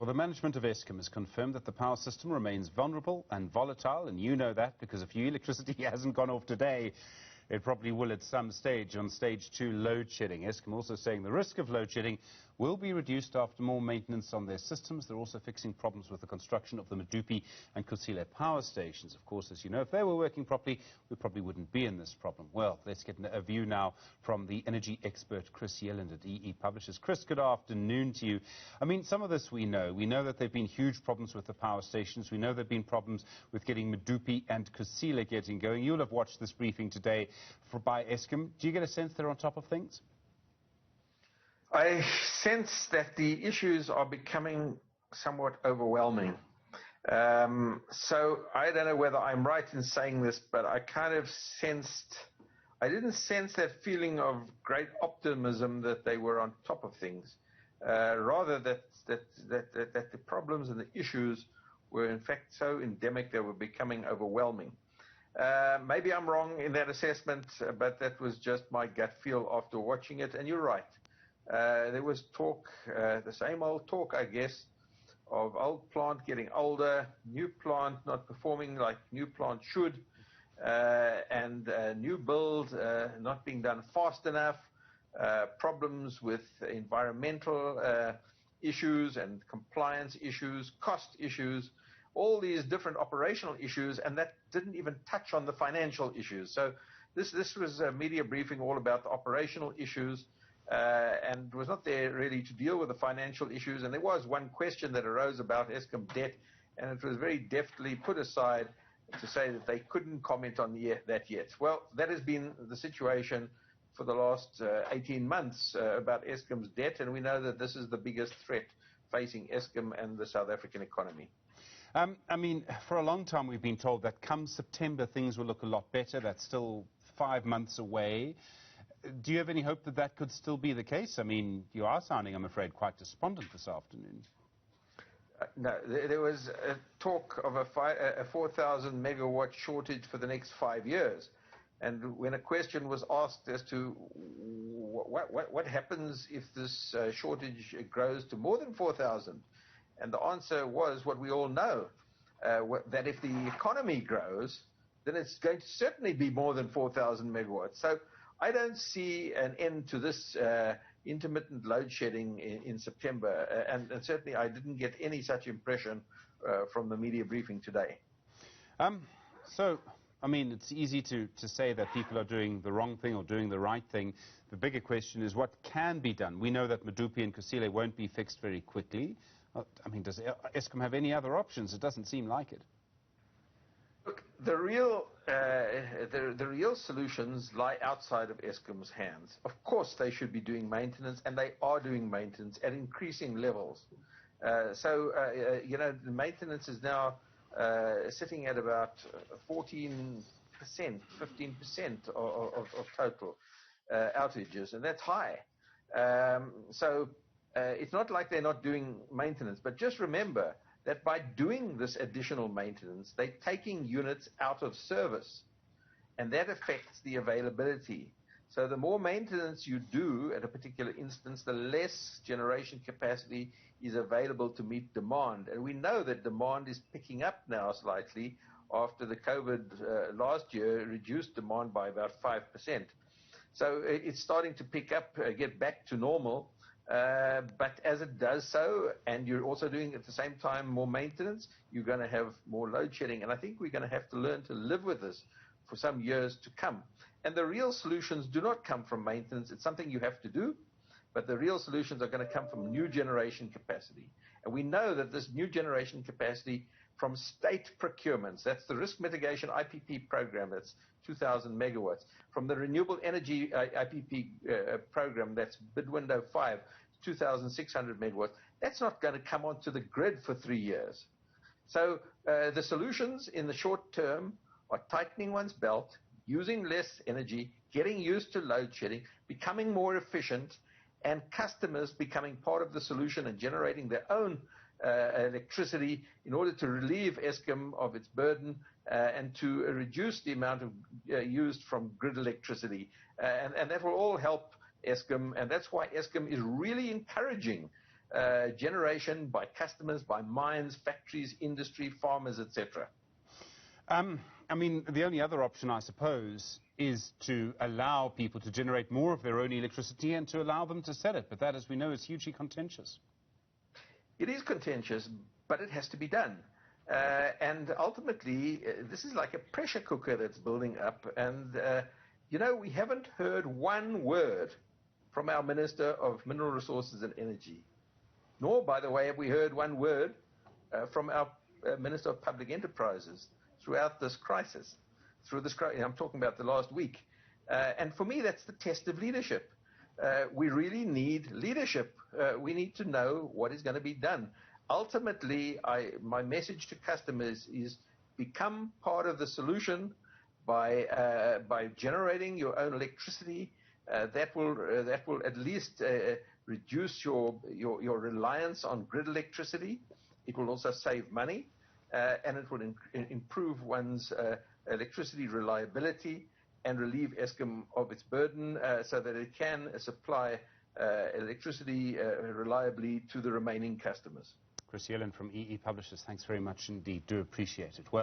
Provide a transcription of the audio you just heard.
Well, the management of Eskom has confirmed that the power system remains vulnerable and volatile, and you know that because if your electricity hasn't gone off today, it probably will at some stage on stage 2 load shedding. Eskom also saying the risk of load shedding will be reduced after more maintenance on their systems. They're also fixing problems with the construction of the Medupi and Kusile power stations. Of course, as you know, if they were working properly, we probably wouldn't be in this problem. Well, let's get a view now from the energy expert Chris Yelland at EE Publishers. Chris, good afternoon to you. I mean, some of this we know. We know that there have been huge problems with the power stations. We know there have been problems with getting Medupi and Kusile getting going. You'll have watched this briefing today by Eskom. Do you get a sense they're on top of things? I sense that the issues are becoming somewhat overwhelming. So I don't know whether I'm right in saying this, but I kind of I didn't sense that feeling of great optimism that they were on top of things. Rather that the problems and the issues were in fact so endemic they were becoming overwhelming. Maybe I'm wrong in that assessment, but that was just my gut feel after watching it, and you're right. There was talk, the same old talk, I guess, of old plant getting older, new plant not performing like new plant should, and new build not being done fast enough, problems with environmental issues and compliance issues, cost issues, all these different operational issues, and that didn't even touch on the financial issues. So this was a media briefing all about the operational issues, and was not there really to deal with the financial issues. And there was one question that arose about Eskom debt, and it was very deftly put aside to say that they couldn't comment on that yet. Well, that has been the situation for the last 18 months about Eskom's debt, and we know that this is the biggest threat facing Eskom and the South African economy. I mean, for a long time we've been told that come September things will look a lot better. That's still 5 months away. Do you have any hope that that could still be the case? I mean, you are sounding, I'm afraid, quite despondent this afternoon. No, there was a talk of a 4,000 megawatt shortage for the next 5 years. And when a question was asked as to what happens if this shortage grows to more than 4,000, and the answer was what we all know, that if the economy grows, then it's going to certainly be more than 4,000 megawatts. So I don't see an end to this intermittent load shedding in September, and certainly I didn't get any such impression from the media briefing today. So, I mean, it's easy to say that people are doing the wrong thing or doing the right thing. The bigger question is what can be done. We know that Medupi and Kusile won't be fixed very quickly. I mean, does Eskom have any other options? It doesn't seem like it. Look, the real solutions lie outside of Eskom's hands. Of course, they should be doing maintenance, and they are doing maintenance at increasing levels. You know, the maintenance is now sitting at about 14%, 15% of total outages, and that's high. It's not like they're not doing maintenance, but just remember that by doing this additional maintenance, they're taking units out of service, and that affects the availability. So the more maintenance you do at a particular instance, the less generation capacity is available to meet demand. And we know that demand is picking up now slightly after the COVID last year reduced demand by about 5%. So it's starting to pick up, get back to normal. But as it does so, and you're also doing at the same time more maintenance, you're going to have more load shedding. And I think we're going to have to learn to live with this for some years to come. And the real solutions do not come from maintenance. It's something you have to do, but the real solutions are going to come from new generation capacity. And we know that this new generation capacity from state procurements, that's the risk mitigation IPP program, that's 2,000 megawatts. From the renewable energy IPP program, that's bid window 5, 2,600 megawatts. That's not going to come onto the grid for 3 years. So the solutions in the short term are tightening one's belt, using less energy, getting used to load shedding, becoming more efficient, and customers becoming part of the solution and generating their own electricity in order to relieve Eskom of its burden and to reduce the amount of used from grid electricity. And that will all help Eskom, and that's why Eskom is really encouraging generation by customers, by mines, factories, industry, farmers, etc. I mean, the only other option, I suppose, is to allow people to generate more of their own electricity and to allow them to sell it. But that, as we know, is hugely contentious. It is contentious, but it has to be done. And ultimately, this is like a pressure cooker that's building up. And, you know, we haven't heard one word from our Minister of Mineral Resources and Energy. Nor, by the way, have we heard one word from our Minister of Public Enterprises throughout this crisis. I'm talking about the last week. And for me, that's the test of leadership. We really need leadership. We need to know what is going to be done. Ultimately, my message to customers is become part of the solution by generating your own electricity. That will at least reduce your reliance on grid electricity. It will also save money, and it will improve one's electricity reliability and relieve Eskom of its burden so that it can supply electricity reliably to the remaining customers. Chris Yelland from EE Publishers, thanks very much indeed. Do appreciate it. Well